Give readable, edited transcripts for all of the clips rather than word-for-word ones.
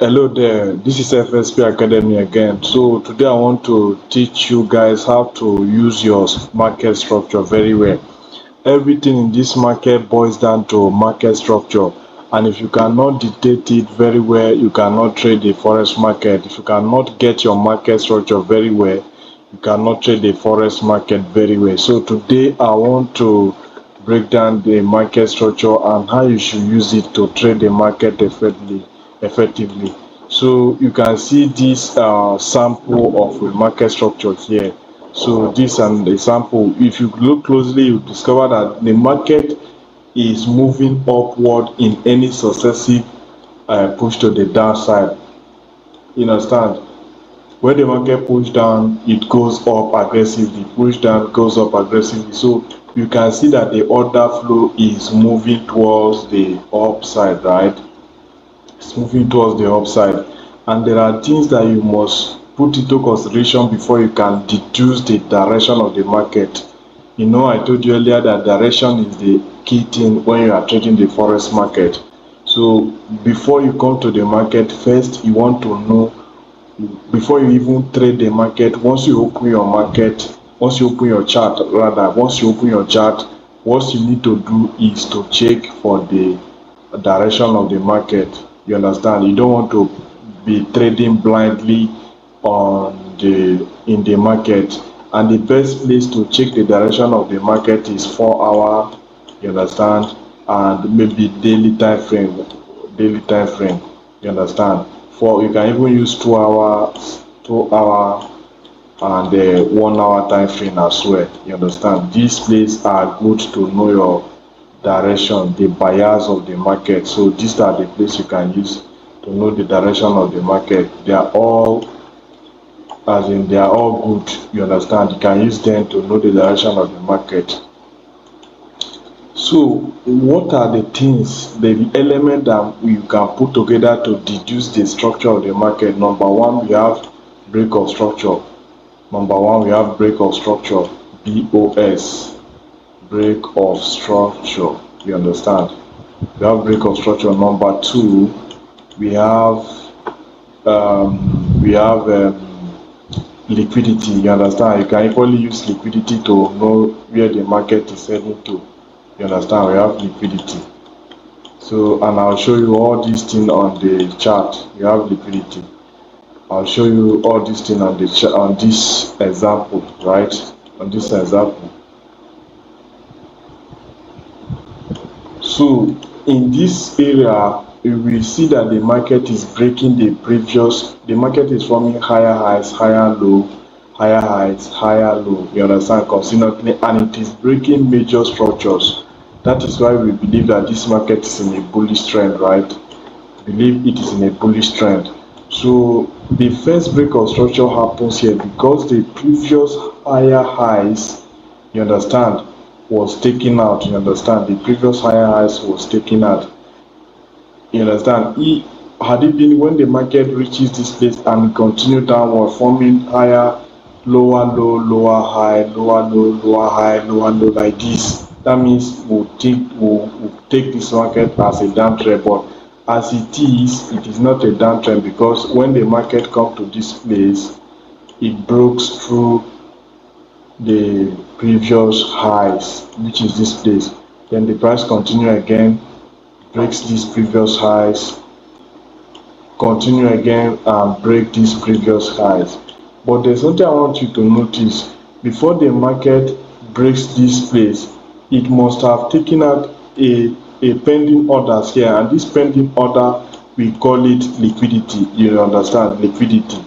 Hello there, this is FSP Academy again. So today I want to teach you guys how to use your market structure very well. Everything in this market boils down to market structure, and if you cannot dictate it very well, you cannot trade the forex market. If you cannot get your market structure very well, you cannot trade the forex market very well. So today I want to break down the market structure and how you should use it to trade the market effectively. So you can see this sample of a market structure here. So this is an example. If you look closely, you discover that the market is moving upward in any successive push to the downside. You understand? When the market push down, it goes up aggressively. Push down, goes up aggressively. So you can see that the order flow is moving towards the upside, right? It's moving towards the upside, and there are things that you must put into consideration before you can deduce the direction of the market. I told you earlier that direction is the key thing when you are trading the forex market. So before you come to the market, first you want to know, before you even trade the market, once you open your market, once you open your chart, rather, once you open your chart, what you need to do is to check for the direction of the market. You understand? You don't want to be trading blindly in the market, and the best place to check the direction of the market is 4 hour, you understand, and maybe daily time frame, you understand. For you can even use 2 hour and 1 hour time frame as well, you understand. These places are good to know your direction, the bias of the market. So these are the places you can use to know the direction of the market. They are all good, you understand. You can use them to know the direction of the market. So what are the things, the element that we can put together to deduce the structure of the market? Number one, we have break of structure. Break of structure, BOS, break of structure, you understand. We have break of structure. Number two, we have liquidity, you understand. You can equally use liquidity to know where the market is heading to, you understand. We have liquidity. So, and I'll show you all these things on the chart. You have liquidity. I'll show you all these things on on this example, right? On this example. So in this area, you will see that the market is breaking the market is forming higher highs, higher low, higher highs, higher low, you understand, consistently, and it is breaking major structures. That is why we believe that this market is in a bullish trend, right? Believe it is in a bullish trend. So the first break of structure happens here because the previous higher highs, you understand, was taken out. You understand, the previous higher highs was taken out. You understand. Had it been when the market reaches this place and continue downward, forming higher, lower low, lower high, lower low, lower high, lower low, like this, that means we'll take this market as a downtrend. But as it is not a downtrend, because when the market come to this place, it broke through the previous highs, which is this place. Then the price continue again, breaks these previous highs, continue again and break these previous highs. But there's something I want you to notice. Before the market breaks this place, it must have taken out a pending orders here, and this pending order, we call it liquidity. You understand? Liquidity,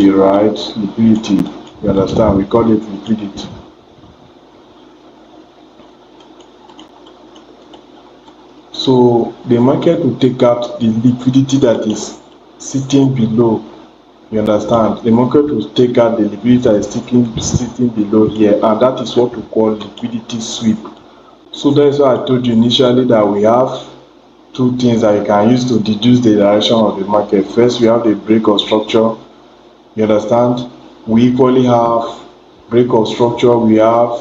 right? Liquidity, you understand, we call it liquidity. So the market will take out the liquidity that is sitting below, you understand. The market will take out the liquidity that is sitting below here, and that is what we call liquidity sweep. So that's why I told you initially that we have two things that you can use to deduce the direction of the market. First, we have the break of structure, you understand. We equally have break of structure, we have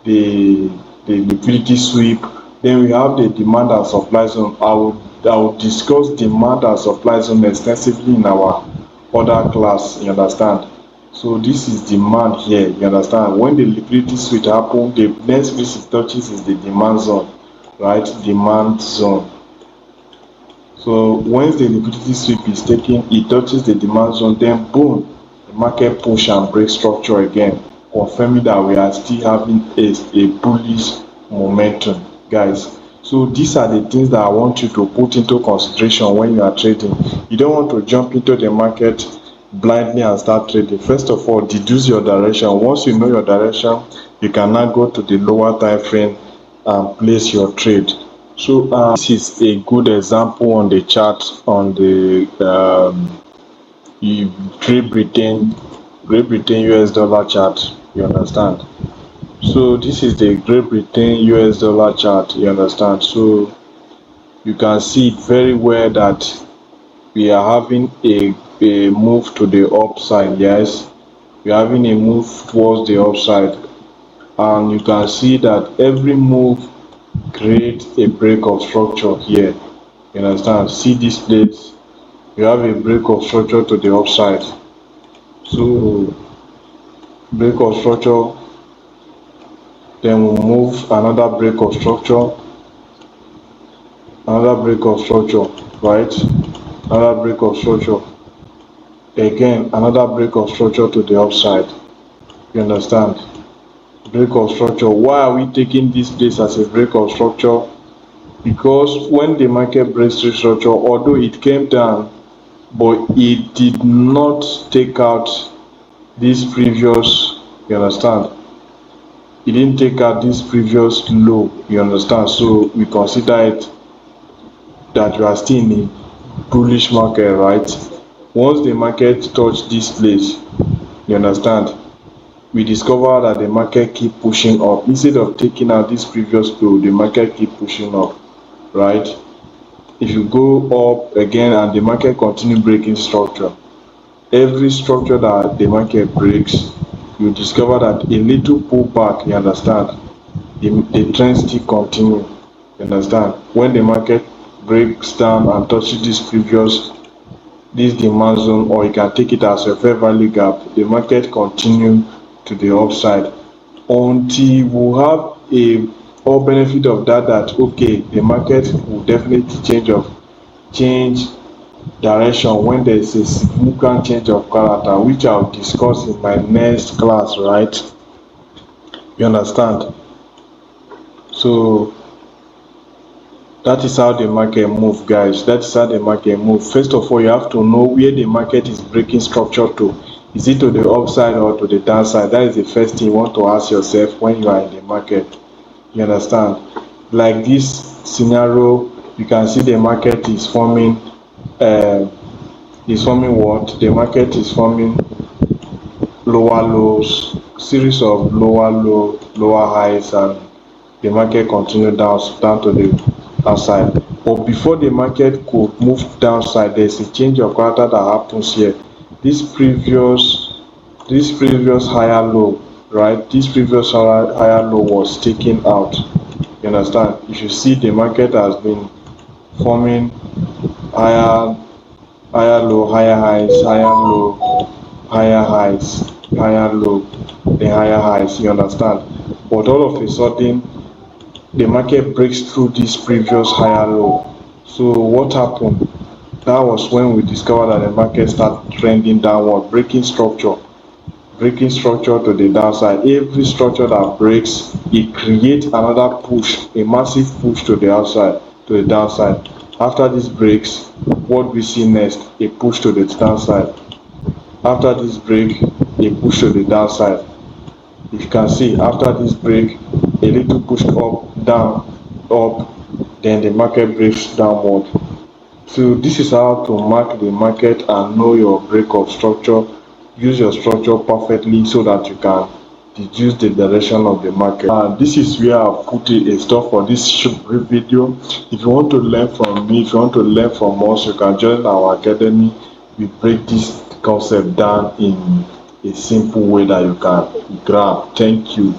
the liquidity sweep, Then we have the demand and supply zone. I will discuss demand and supply zone extensively in our other class, you understand. So this is demand here, you understand. When the liquidity switch happen, the next place it touches is the demand zone, right? Demand zone. So once the liquidity sweep is taken, it touches the demand zone, then boom, the market push and break structure again, confirming that we are still having a bullish momentum, guys. So these are the things that I want you to put into consideration when you are trading. You don't want to jump into the market blindly and start trading. First of all, deduce your direction. Once you know your direction, you can now go to the lower time frame and place your trade. So this is a good example on the chart on the Great Britain US dollar chart, you understand. So this is the Great Britain US dollar chart, you understand. So you can see it very well that we are having a move to the upside. Yes, we are having a move towards the upside, and you can see that every move create a break of structure here, you understand. See this place, you have a break of structure to the upside. So break of structure, then we'll move another break of structure, another break of structure, right? Another break of structure, again another break of structure to the upside, you understand. Break of structure. Why are we taking this place as a break of structure? Because when the market breaks through structure, although it came down, but it did not take out this previous, you understand, it didn't take out this previous low, you understand. So we consider it that you are still in a bullish market, right? Once the market touch this place, you understand, we discover that the market keep pushing up. Instead of taking out this previous low, the market keep pushing up, right? If you go up again and the market continue breaking structure, every structure that the market breaks, you discover that a little pullback, you understand, the trend still continue, you understand. When the market breaks down and touches this demand zone, or you can take it as a fair value gap, the market continue to the upside until we have a all benefit of that okay, the market will definitely change direction when there is a significant change of character, which I will discuss in my next class, right? You understand. So that is how the market move, guys. That is how the market move. First of all, you have to know where the market is breaking structure to. Is it to the upside or to the downside? That is the first thing you want to ask yourself when you are in the market, you understand. Like this scenario, you can see the market is forming what? The market is forming lower lows, series of lower highs, and the market continue down to the downside. But before the market could move downside, there's a change of character that happens here. This previous higher low, right? This previous higher low was taken out. You understand? If you see, the market has been forming higher low, higher highs, higher low, higher highs, higher low, then higher highs, you understand. But all of a sudden, the market breaks through this previous higher low. So what happened? That was when we discovered that the market started trending downward, breaking structure to the downside. Every structure that breaks, it creates another push, a massive push to the outside, to the downside. After this breaks, what we see next? A push to the downside. After this break, a push to the downside. If you can see, after this break, a little push up, down, up, then the market breaks downward. So this is how to mark the market and know your break of structure. Use your structure perfectly so that you can deduce the direction of the market. This is where I've put a stop for this brief video. If you want to learn from me, if you want to learn from us, you can join our academy. We break this concept down in a simple way that you can grab. Thank you.